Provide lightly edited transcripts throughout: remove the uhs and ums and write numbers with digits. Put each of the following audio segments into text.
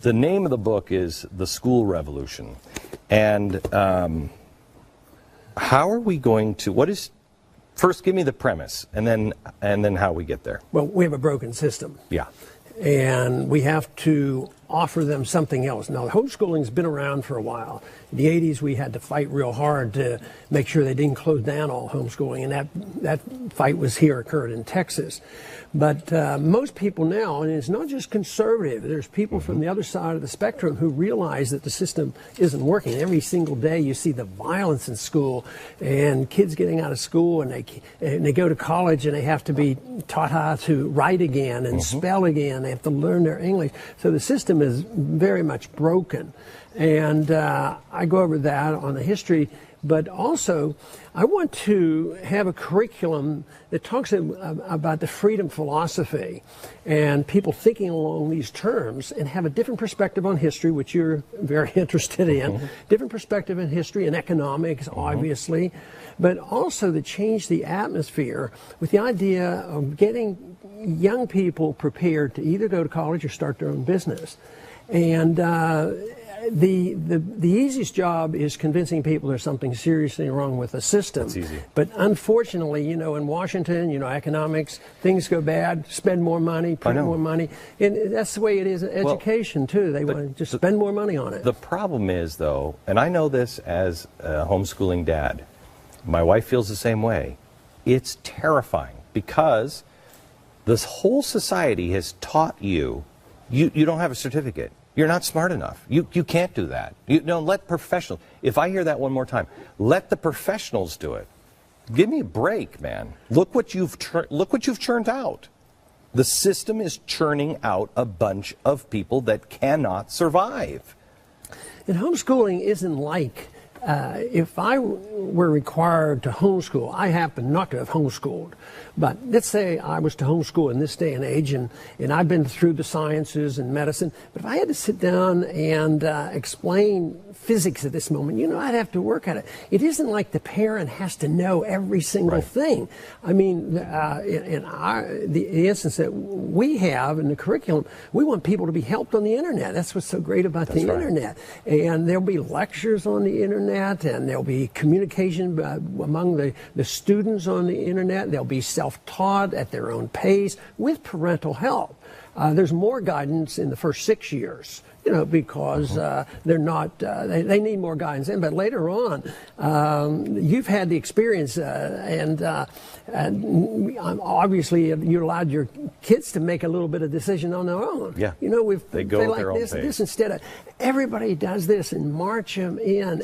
The name of the book is The School Revolution. And how are we going to, first give me the premise, and then how we get there. Well, we have a broken system. Yeah. And we have to offer them something else. Now, homeschooling's been around for a while. In the 80s, we had to fight real hard to make sure they didn't close down all homeschooling, and that fight occurred in Texas. But most people now, and it's not just conservative, there's people from the other side of the spectrum who realize that the system isn't working. Every single day you see the violence in school, and kids getting out of school, and they go to college and they have to be taught how to write again and spell again. They have to learn their English. So the system is very much broken. And I go over that on the history. But also, I want to have a curriculum that talks about the freedom philosophy and people thinking along these terms and have a different perspective on history, which you're very interested in, different perspective in history and economics, obviously, but also to change the atmosphere with the idea of getting young people prepared to either go to college or start their own business. And the easiest job is convincing people there's something seriously wrong with the system. That's easy. But unfortunately, in Washington, economics, things go bad, spend more money, print more money. And that's the way it is in education, too. They want to just spend more money on it. The problem is, though, and I know this as a homeschooling dad, my wife feels the same way, it's terrifying because this whole society has taught you don't have a certificate. You're not smart enough. You can't do that. Let professionals. If I hear that one more time, let the professionals do it. Give me a break, man. Look what you've churned out. The system is churning out a bunch of people that cannot survive. And homeschooling isn't like if I were required to homeschool. I happen not to have homeschooled, but let's say I was to homeschool in this day and age, and I've been through the sciences and medicine, but if I had to sit down and explain physics at this moment, I'd have to work at it. It isn't like the parent has to know every single thing. I mean, in the instance that we have in the curriculum, we want people to be helped on the internet. That's what's so great about the internet. And there'll be lectures on the internet, and there'll be communication among the students on the internet. They'll be self-taught at their own pace with parental help. There's more guidance in the first 6 years, because they're not, they need more guidance. But later on, you've had the experience, and obviously you allowed your kids to make a little bit of decision on their own. Yeah, they go at their own pace. This instead of everybody does this and march them in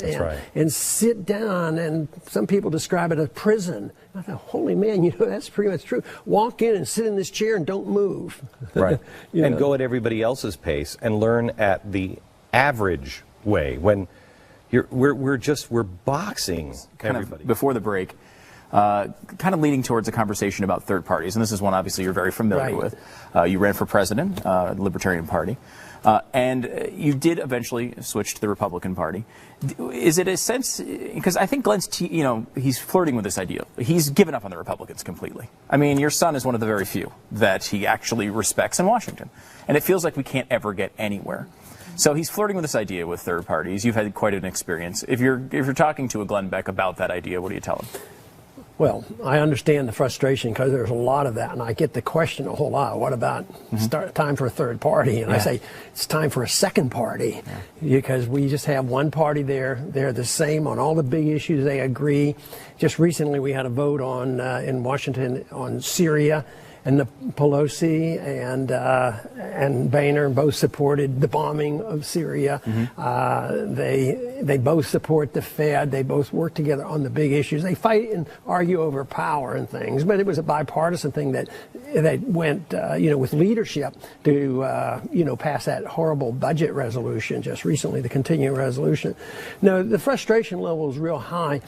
and sit down, and some people describe it as prison. I thought, holy man, that's pretty much true. Walk in and sit in this chair and don't move. Right. And go at everybody else's pace and learn at the average way. When we're boxing everybody. Before the break, kind of leading towards a conversation about third parties, and this is one obviously you're very familiar with. You ran for president, Libertarian Party, and you did eventually switch to the Republican Party. Is it a sense, because I think Glenn's, he's flirting with this idea. He's given up on the Republicans completely. I mean, your son is one of the very few that he actually respects in Washington, and it feels like we can't ever get anywhere. So he's flirting with this idea with third parties. You've had quite an experience. If you're talking to a Glenn Beck about that idea, what do you tell him? Well, I understand the frustration because there's a lot of that, and I get the question a whole lot. What about time for a third party? And I say it's time for a second party because we just have one party there. They're the same on all the big issues. They agree. Just recently we had a vote on in Washington on Syria, and the Pelosi and Boehner both supported the bombing of Syria. They both support the Fed. They both work together on the big issues. They fight and argue over power and things, but it was a bipartisan thing that went, with leadership to, pass that horrible budget resolution just recently, the continuing resolution. No, the frustration level is real high.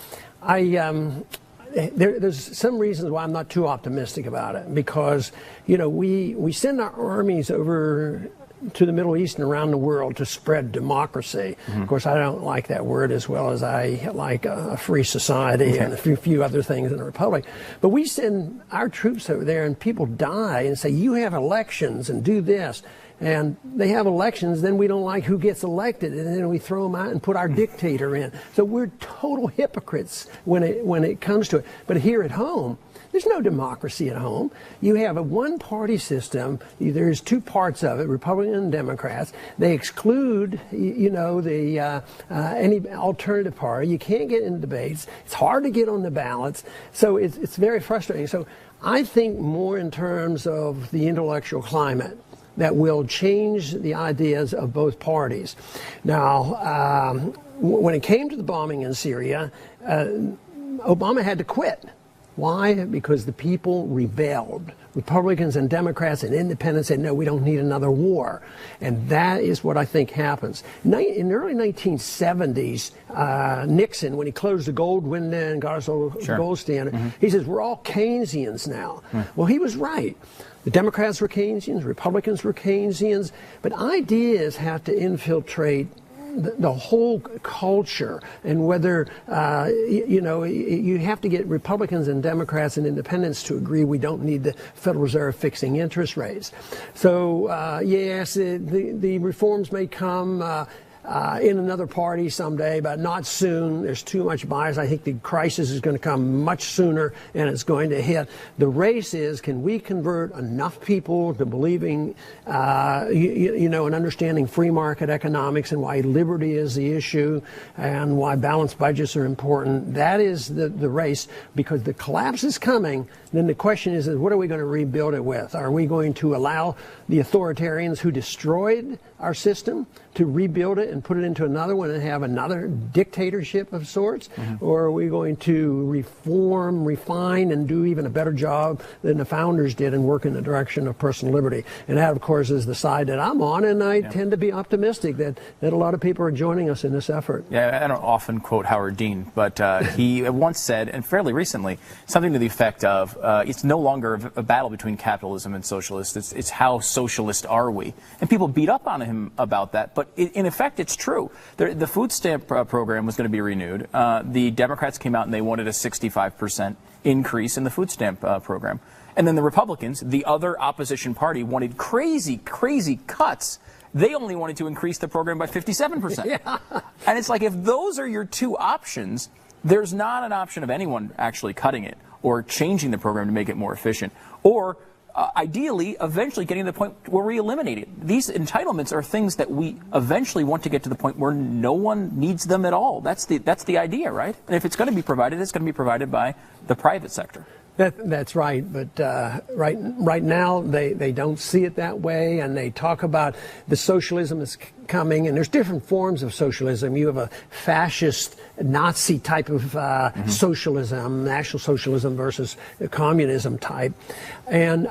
There's some reasons why I'm not too optimistic about it because, we send our armies over to the Middle East and around the world to spread democracy. Of course, I don't like that word as well as I like a free society and a few other things in a republic. But we send our troops over there and people die and say, you have elections and do this. and they have elections, then we don't like who gets elected, and then we throw them out and put our dictator in. So we're total hypocrites when it comes to it. But here at home, there's no democracy at home. You have a one-party system. There's two parts of it, Republicans and Democrats. They exclude, the any alternative party. You can't get in debates. It's hard to get on the ballots. So it's very frustrating. So I think more in terms of the intellectual climate that will change the ideas of both parties. Now, when it came to the bombing in Syria, Obama had to quit. Why? Because the people rebelled. Republicans and Democrats and independents said, no, we don't need another war. And that is what I think happens. In the early 1970s, Nixon, when he closed the gold window and got us a gold standard, he says, we're all Keynesians now. Well, he was right. The Democrats were Keynesians, Republicans were Keynesians, but ideas have to infiltrate the whole culture, and whether you have to get Republicans and Democrats and independents to agree we don't need the Federal Reserve fixing interest rates. So yes, the reforms may come in another party someday, but not soon. There's too much bias. I think the crisis is going to come much sooner, and it's going to hit. The race is, can we convert enough people to believing, and understanding free market economics and why liberty is the issue and why balanced budgets are important. That is the race, because the collapse is coming. Then the question is what are we going to rebuild it with? Are we going to allow the authoritarians who destroyed our system to rebuild it and put it into another one and have another dictatorship of sorts? Or are we going to reform, refine, and do even a better job than the founders did and work in the direction of personal liberty? And that, of course, is the side that I'm on, and I tend to be optimistic that a lot of people are joining us in this effort. Yeah, I don't often quote Howard Dean, but he once said, and fairly recently, something to the effect of, it's no longer a battle between capitalism and socialists, it's how socialist are we? And people beat up on him about that, but in effect, it's true. The food stamp program was going to be renewed. The Democrats came out and they wanted a 65% increase in the food stamp program. And then the Republicans, the other opposition party, wanted crazy, crazy cuts. They only wanted to increase the program by 57%. Yeah. And it's like, if those are your two options, there's not an option of anyone actually cutting it or changing the program to make it more efficient, or ideally, eventually getting to the point where we eliminate it. These entitlements are things that we eventually want to get to the point where no one needs them at all. That's the idea, right? And if it's going to be provided, it's going to be provided by the private sector. That's right, but right now they don't see it that way, and they talk about the socialism is coming, and there's different forms of socialism. You have a fascist Nazi type of socialism, National Socialism versus communism type, and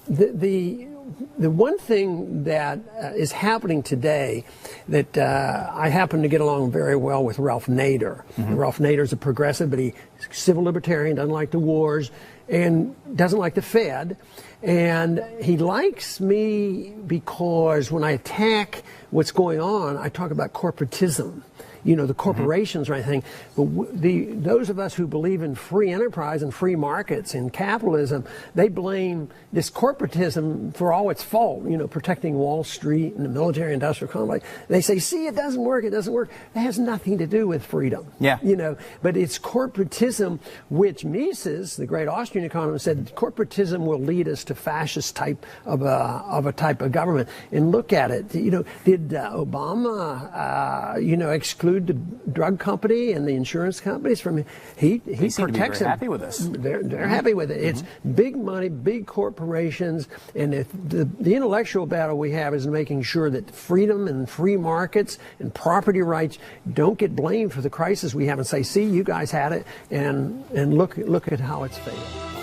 the one thing that is happening today that I happen to get along very well with Ralph Nader. Ralph Nader's a progressive, but he's civil libertarian, doesn't like the wars, and doesn't like the Fed. And he likes me because when I attack what's going on, I talk about corporatism. The corporations or anything. But those of us who believe in free enterprise and free markets and capitalism, they blame this corporatism for all its fault, protecting Wall Street and the military-industrial complex. They say, see, it doesn't work, it doesn't work. It has nothing to do with freedom. Yeah. But it's corporatism, which Mises, the great Austrian economist, said corporatism will lead us to fascist type of a type of government. And look at it. Did Obama, exclude the drug company and the insurance companies from he protects them. Happy with this. They're happy with it. It's big money, big corporations, and if the intellectual battle we have is making sure that freedom and free markets and property rights don't get blamed for the crisis we have, and say, see, you guys had it, and look at how it's failed.